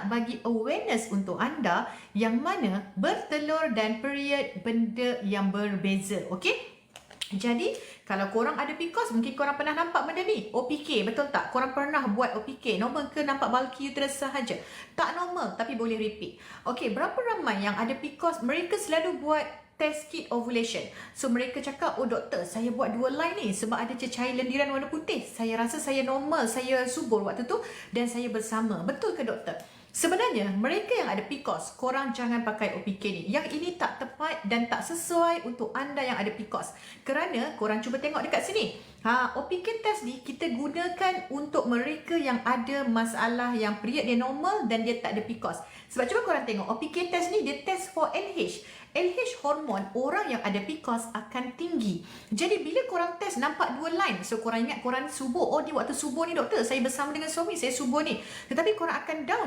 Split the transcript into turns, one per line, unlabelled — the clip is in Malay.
nak bagi awareness untuk anda yang mana bertelur dan period benda yang berbeza. Okey? Jadi, kalau korang ada PCOS, mungkin korang pernah nampak benda ni. OPK, betul tak? Korang pernah buat OPK. Normal ke nampak bulky uterus sahaja? Tak normal, tapi boleh repeat. Okey, berapa ramai yang ada PCOS, mereka selalu buat test kit ovulation. So, mereka cakap, oh doktor, saya buat 2 line ni sebab ada cecair lendiran warna putih. Saya rasa saya normal, saya subur waktu tu dan saya bersama. Betul ke doktor? Sebenarnya, mereka yang ada PCOS, korang jangan pakai OPK ni. Yang ini tak tepat dan tak sesuai untuk anda yang ada PCOS. Kerana, korang cuba tengok dekat sini. OPK test ni kita gunakan untuk mereka yang ada masalah yang period dia normal dan dia tak ada PCOS. Sebab cuba korang tengok, OPK test ni dia test for LH. LH hormon orang yang ada PCOS akan tinggi. Jadi bila korang test nampak 2 line. So korang ingat korang subur. Oh ni waktu subur ni doktor, saya bersama dengan suami, saya subur ni. Tetapi korang akan down.